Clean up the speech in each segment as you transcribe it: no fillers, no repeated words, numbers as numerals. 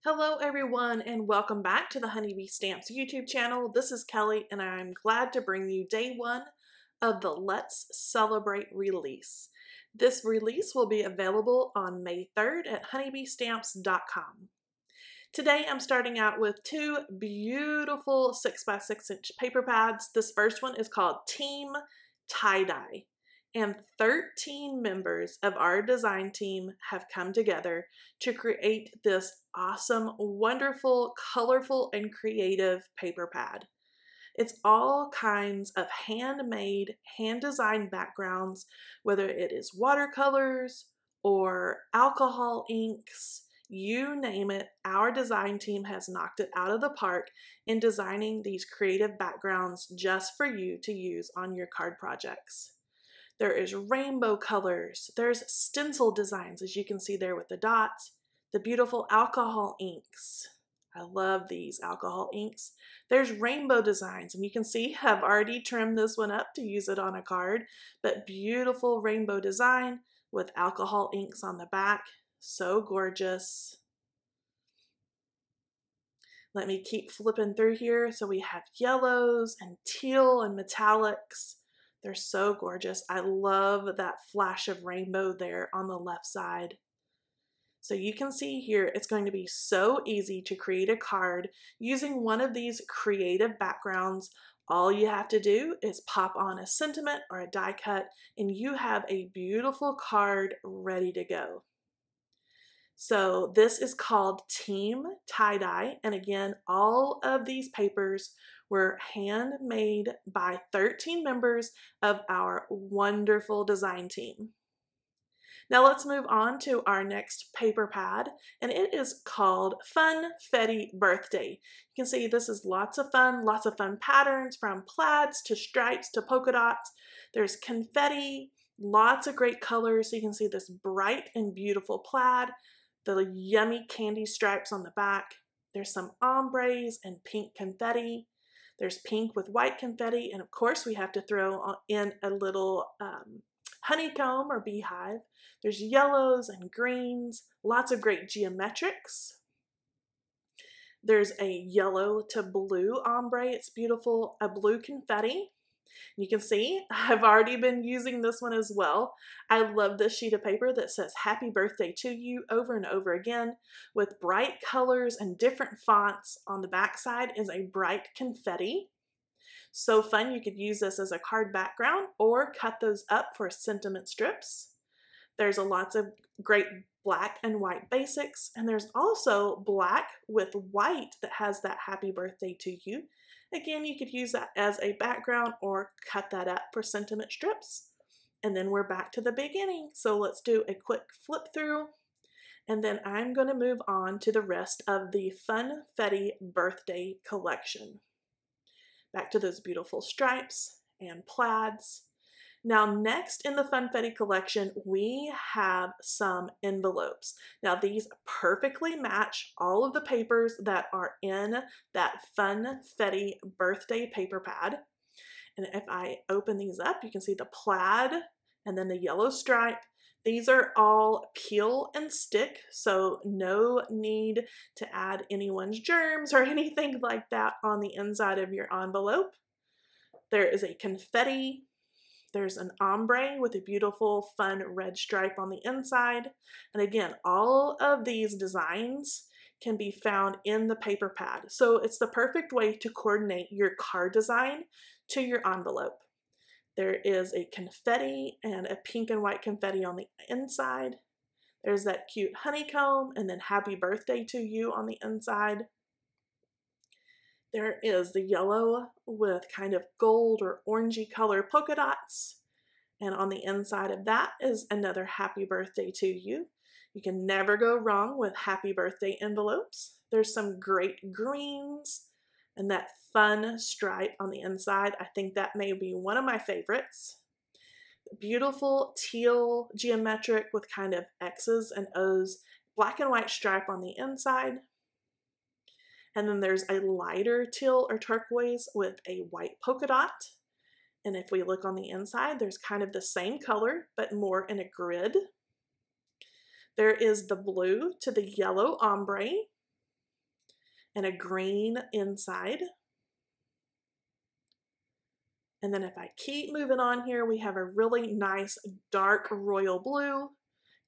Hello everyone and welcome back to the Honeybee Stamps YouTube channel. This is Kelly and I'm glad to bring you day one of the Let's Celebrate release. This release will be available on May 3rd at honeybeestamps.com. Today I'm starting out with two beautiful 6x6 inch paper pads. This first one is called Team Tie-Dye. And 13 members of our design team have come together to create this awesome, wonderful, colorful, and creative paper pad. It's all kinds of handmade, hand-designed backgrounds, whether it is watercolors or alcohol inks, you name it, our design team has knocked it out of the park in designing these creative backgrounds just for you to use on your card projects. There is rainbow colors, there's stencil designs as you can see there with the dots, the beautiful alcohol inks. I love these alcohol inks. There's rainbow designs and you can see I've already trimmed this one up to use it on a card, but beautiful rainbow design with alcohol inks on the back. So gorgeous. Let me keep flipping through here. So we have yellows and teal and metallics. They're so gorgeous. I love that flash of rainbow there on the left side. So you can see here, it's going to be so easy to create a card using one of these creative backgrounds. All you have to do is pop on a sentiment or a die cut and you have a beautiful card ready to go. So this is called Team Tie-Dye, and again, all of these papers were handmade by 13 members of our wonderful design team. Now let's move on to our next paper pad, and it is called Funfetti Birthday. You can see this is lots of fun patterns from plaids to stripes to polka dots. There's confetti, lots of great colors. So you can see this bright and beautiful plaid, the yummy candy stripes on the back. There's some ombres and pink confetti. There's pink with white confetti. And of course we have to throw in a little honeycomb or beehive. There's yellows and greens, lots of great geometrics. There's a yellow to blue ombre. It's beautiful, a blue confetti. You can see I've already been using this one as well. I love this sheet of paper that says happy birthday to you over and over again with bright colors and different fonts. On the back side is a bright confetti. So fun, you could use this as a card background or cut those up for sentiment strips. There's lots of great black and white basics, and there's also black with white that has that happy birthday to you. Again, you could use that as a background or cut that up for sentiment strips. And then we're back to the beginning. So let's do a quick flip through. And then I'm going to move on to the rest of the Funfetti Birthday collection. Back to those beautiful stripes and plaids. Now next in the Funfetti collection, we have some envelopes. Now these perfectly match all of the papers that are in that Funfetti birthday paper pad. And if I open these up, you can see the plaid and then the yellow stripe. These are all peel and stick, so no need to add anyone's germs or anything like that on the inside of your envelope. There is a confetti. There's an ombre with a beautiful fun red stripe on the inside. And again, all of these designs can be found in the paper pad. So it's the perfect way to coordinate your card design to your envelope. There is a confetti and a pink and white confetti on the inside. There's that cute honeycomb and then happy birthday to you on the inside. There is the yellow with kind of gold or orangey color polka dots. And on the inside of that is another happy birthday to you. You can never go wrong with happy birthday envelopes. There's some great greens and that fun stripe on the inside. I think that may be one of my favorites. Beautiful teal geometric with kind of X's and O's, black and white stripe on the inside. And then there's a lighter teal or turquoise with a white polka dot. And if we look on the inside, there's kind of the same color, but more in a grid. There is the blue to the yellow ombre. and a green inside. And then if I keep moving on here, we have a really nice dark royal blue,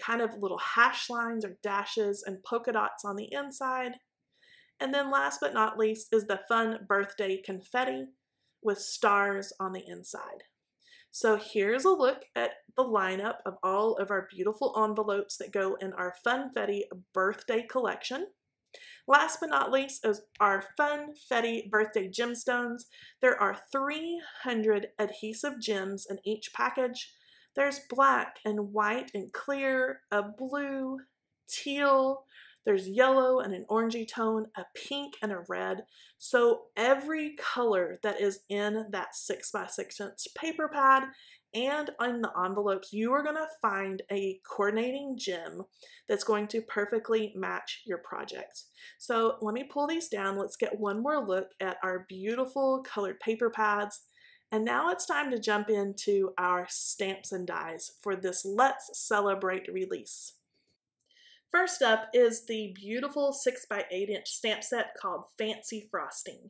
kind of little hash lines or dashes and polka dots on the inside. And then last but not least is the fun birthday confetti with stars on the inside. So here's a look at the lineup of all of our beautiful envelopes that go in our Funfetti birthday collection. Last but not least is our Funfetti birthday gemstones. There are 300 adhesive gems in each package. There's black and white and clear, a blue, teal, there's yellow and an orangey tone, a pink and a red. So every color that is in that 6x6" paper pad and in the envelopes, you are going to find a coordinating gem that's going to perfectly match your project. So let me pull these down. Let's get one more look at our beautiful colored paper pads. And now it's time to jump into our stamps and dies for this Let's Celebrate release. First up is the beautiful 6x8" stamp set called Fancy Frosting.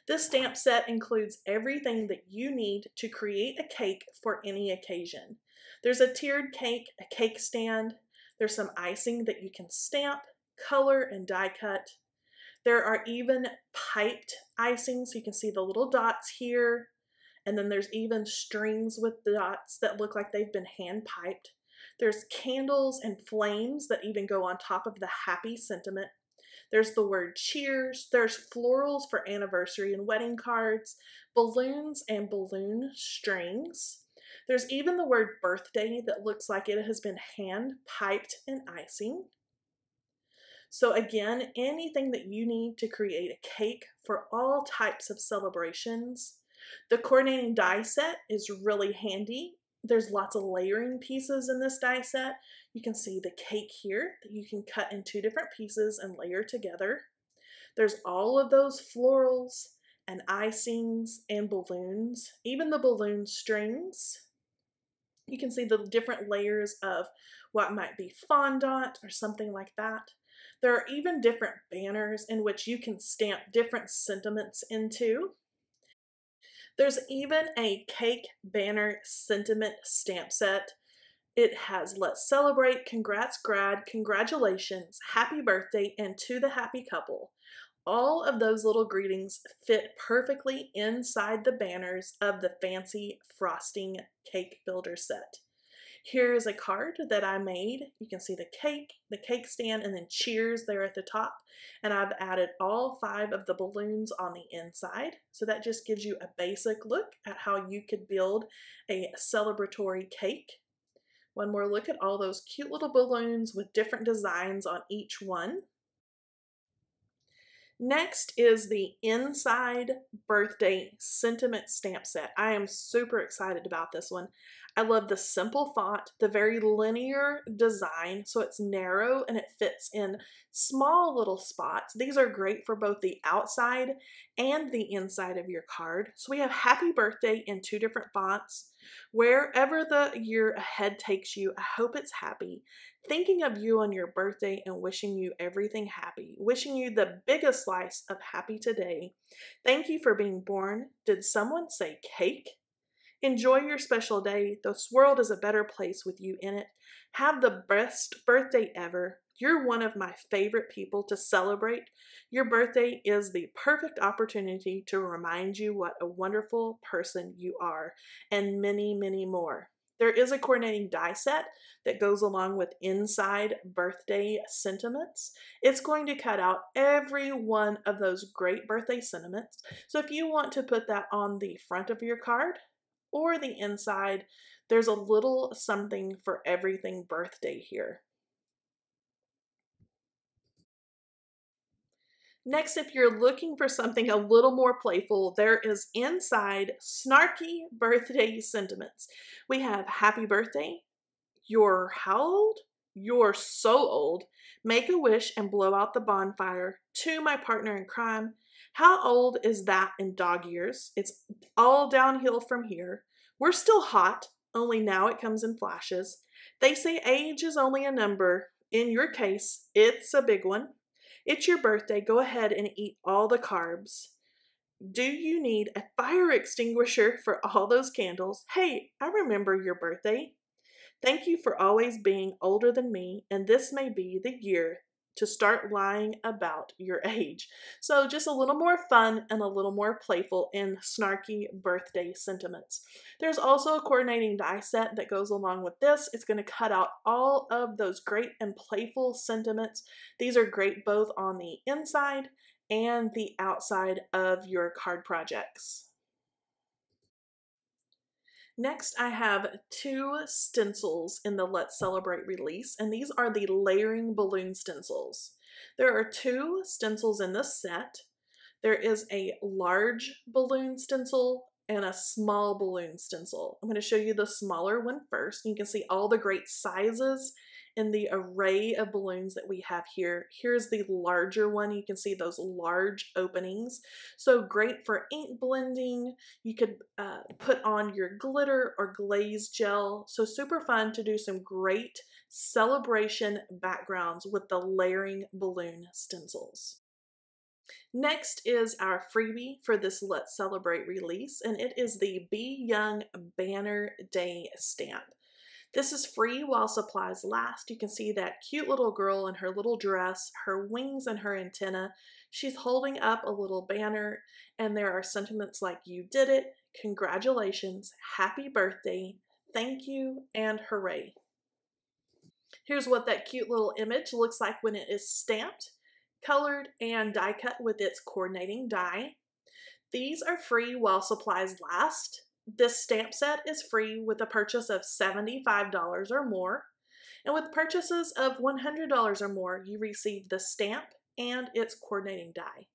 This stamp set includes everything that you need to create a cake for any occasion. There's a tiered cake, a cake stand, there's some icing that you can stamp, color, and die cut. There are even piped icing, so you can see the little dots here, and then there's even strings with dots that look like they've been hand piped. There's candles and flames that even go on top of the happy sentiment. There's the word cheers. There's florals for anniversary and wedding cards, balloons and balloon strings. There's even the word birthday that looks like it has been hand piped in icing. So again, anything that you need to create a cake for all types of celebrations. The coordinating die set is really handy. There's lots of layering pieces in this die set. You can see the cake here that you can cut in 2 different pieces and layer together. There's all of those florals and icings and balloons, even the balloon strings. You can see the different layers of what might be fondant or something like that. There are even different banners in which you can stamp different sentiments into. There's even a cake banner sentiment stamp set. It has Let's Celebrate, Congrats Grad, Congratulations, Happy Birthday, and To the Happy Couple. All of those little greetings fit perfectly inside the banners of the Fancy Frosting Cake Builder set. Here is a card that I made. You can see the cake stand, and then cheers there at the top. And I've added all 5 of the balloons on the inside. So that just gives you a basic look at how you could build a celebratory cake. One more look at all those cute little balloons with different designs on each one. Next is the Inside Birthday Sentiment Stamp Set. I am super excited about this one. I love the simple font, the very linear design, so it's narrow and it fits in small little spots. These are great for both the outside and the inside of your card. So we have Happy Birthday in 2 different fonts. Wherever the year ahead takes you, I hope it's happy. Thinking of you on your birthday and wishing you everything happy. Wishing you the biggest slice of happy today. Thank you for being born. Did someone say cake? Enjoy your special day. This world is a better place with you in it. Have the best birthday ever. You're one of my favorite people to celebrate. Your birthday is the perfect opportunity to remind you what a wonderful person you are, and many, many more. There is a coordinating die set that goes along with Inside Birthday Sentiments. It's going to cut out every one of those great birthday sentiments. So if you want to put that on the front of your card or the inside, there's a little something for everything birthday here. Next, if you're looking for something a little more playful, there is Inside Snarky Birthday Sentiments. We have Happy Birthday, You're how old? You're so old. Make a wish and blow out the bonfire. To my partner in crime. How old is that in dog years? It's all downhill from here. We're still hot, only now it comes in flashes. They say age is only a number. In your case, it's a big one. It's your birthday. Go ahead and eat all the carbs. Do you need a fire extinguisher for all those candles? Hey, I remember your birthday. Thank you for always being older than me, and this may be the year to start lying about your age. So just a little more fun and a little more playful in snarky birthday sentiments. There's also a coordinating die set that goes along with this. It's going to cut out all of those great and playful sentiments. These are great both on the inside and the outside of your card projects. Next, I have 2 stencils in the Let's Celebrate release, and these are the layering balloon stencils. There are 2 stencils in this set. There is a large balloon stencil and a small balloon stencil. I'm going to show you the smaller one first. You can see all the great sizes in the array of balloons that we have here. Here's the larger one. You can see those large openings. So great for ink blending. You could put on your glitter or glaze gel. So super fun to do some great celebration backgrounds with the layering balloon stencils. Next is our freebie for this Let's Celebrate release, and it is the Be Young Banner Day stamp. This is free while supplies last. You can see that cute little girl in her little dress, her wings and her antenna. She's holding up a little banner, and there are sentiments like "You did it," "Congratulations," "Happy birthday," "Thank you," and "Hooray." Here's what that cute little image looks like when it is stamped, colored, and die cut with its coordinating die. These are free while supplies last. This stamp set is free with a purchase of $75 or more. And with purchases of $100 or more, you receive the stamp and its coordinating die.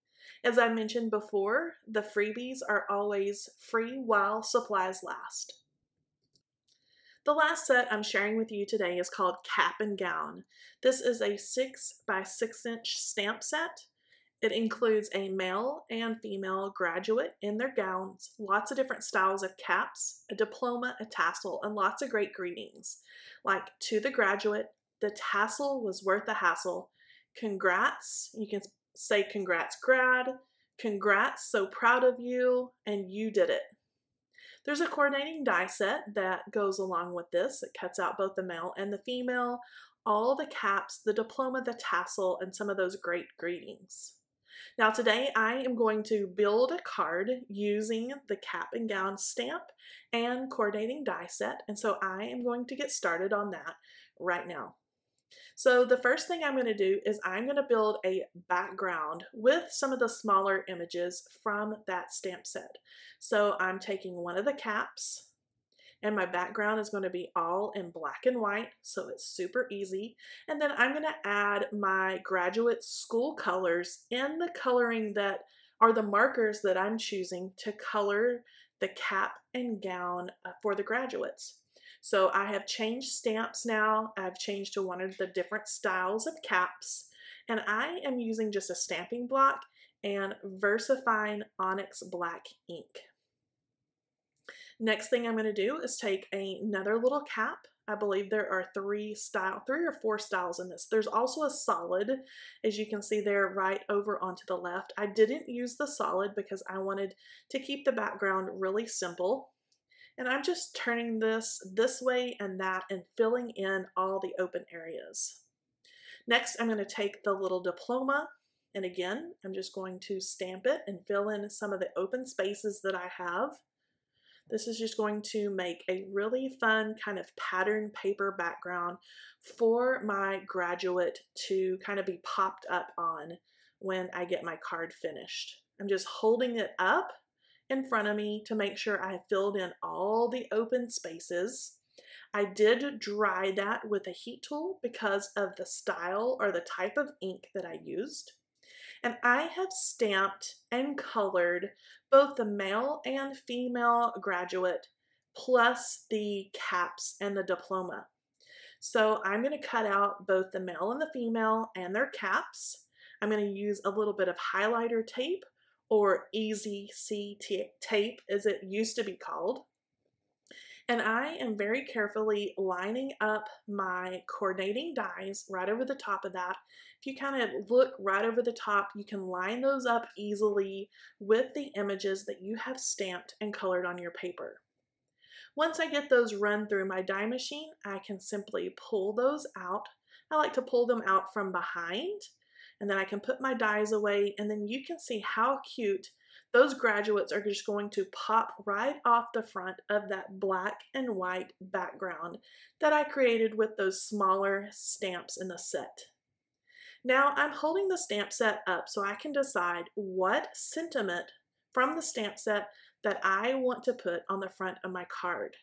As I mentioned before, the freebies are always free while supplies last. The last set I'm sharing with you today is called Cap and Gown. This is a 6 by 6 inch stamp set. It includes a male and female graduate in their gowns, lots of different styles of caps, a diploma, a tassel, and lots of great greetings. Like, to the graduate, the tassel was worth the hassle. Congrats, you can say congrats grad, congrats, so proud of you, and you did it. There's a coordinating die set that goes along with this. It cuts out both the male and the female, all the caps, the diploma, the tassel, and some of those great greetings. Now today I am going to build a card using the Cap and Gown stamp and coordinating die set, and so I am going to get started on that right now. So the first thing I'm going to do is I'm going to build a background with some of the smaller images from that stamp set. So I'm taking one of the caps, and my background is going to be all in black and white, so it's super easy. And then I'm going to add my graduate school colors in the coloring that are the markers that I'm choosing to color the cap and gown for the graduates. So I have changed stamps now. I've changed to one of the different styles of caps, and I am using just a stamping block and VersaFine Onyx Black ink. Next thing I'm going to do is take another little cap. I believe there are 3 or 4 styles in this. There's also a solid, as you can see there right over onto the left. I didn't use the solid because I wanted to keep the background really simple. And I'm just turning this way and that and filling in all the open areas. Next, I'm going to take the little diploma, and again, I'm just going to stamp it and fill in some of the open spaces that I have. This is just going to make a really fun kind of pattern paper background for my graduate to kind of be popped up on when I get my card finished. I'm just holding it up in front of me to make sure I have filled in all the open spaces. I did dry that with a heat tool because of the style or the type of ink that I used. And I have stamped and colored both the male and female graduate plus the caps and the diploma. So I'm going to cut out both the male and the female and their caps. I'm going to use a little bit of highlighter tape, or Easy C tape as it used to be called. And I am very carefully lining up my coordinating dies right over the top of that. If you kind of look right over the top, you can line those up easily with the images that you have stamped and colored on your paper. Once I get those run through my die machine, I can simply pull those out. I like to pull them out from behind, and then I can put my dies away, and then you can see how cute those graduates are just going to pop right off the front of that black and white background that I created with those smaller stamps in the set. Now I'm holding the stamp set up so I can decide what sentiment from the stamp set that I want to put on the front of my card.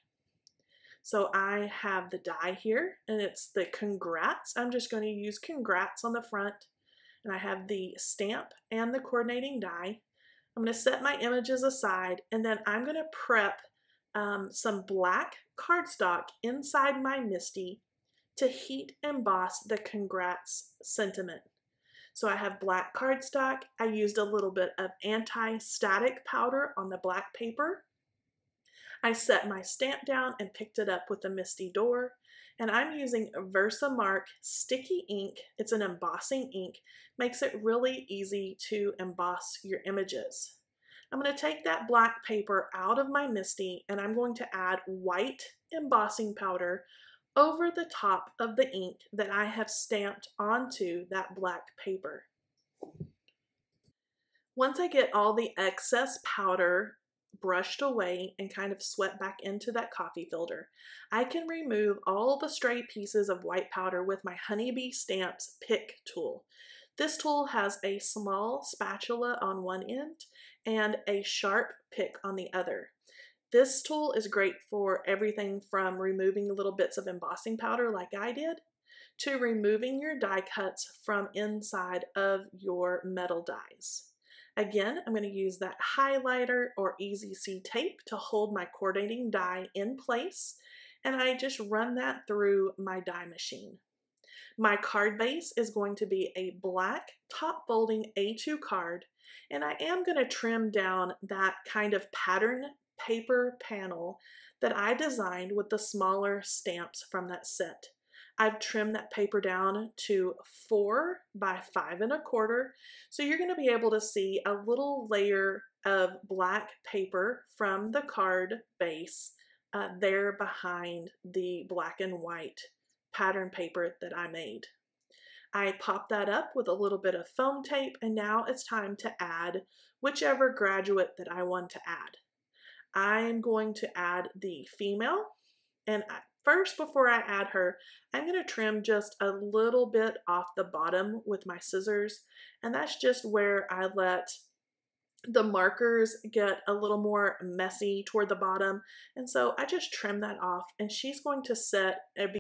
So I have the die here, and it's the congrats. I'm just going to use congrats on the front, and I have the stamp and the coordinating die. I'm going to set my images aside, and then I'm going to prep some black cardstock inside my MISTI to heat emboss the congrats sentiment. So I have black cardstock. I used a little bit of anti-static powder on the black paper. I set my stamp down and picked it up with a MISTI door, and I'm using Versamark sticky ink. It's an embossing ink, makes it really easy to emboss your images. I'm going to take that black paper out of my MISTI, and I'm going to add white embossing powder over the top of the ink that I have stamped onto that black paper. Once I get all the excess powder brushed away and kind of swept back into that coffee filter, I can remove all the stray pieces of white powder with my Honeybee Stamps pick tool. This tool has a small spatula on one end and a sharp pick on the other. This tool is great for everything from removing little bits of embossing powder like I did, to removing your die cuts from inside of your metal dies. Again, I'm going to use that highlighter or Easy C tape to hold my coordinating die in place, and I just run that through my die machine. My card base is going to be a black top folding A2 card, and I am going to trim down that kind of pattern paper panel that I designed with the smaller stamps from that set. I've trimmed that paper down to 4 by 5 1/4, so you're going to be able to see a little layer of black paper from the card base there behind the black and white pattern paper that I made. I pop that up with a little bit of foam tape, and now it's time to add whichever graduate that I want to add. I'm going to add the female, and first, before I add her, I'm going to trim just a little bit off the bottom with my scissors, and that's just where I let the markers get a little more messy toward the bottom, and so I just trim that off, and she's going to sit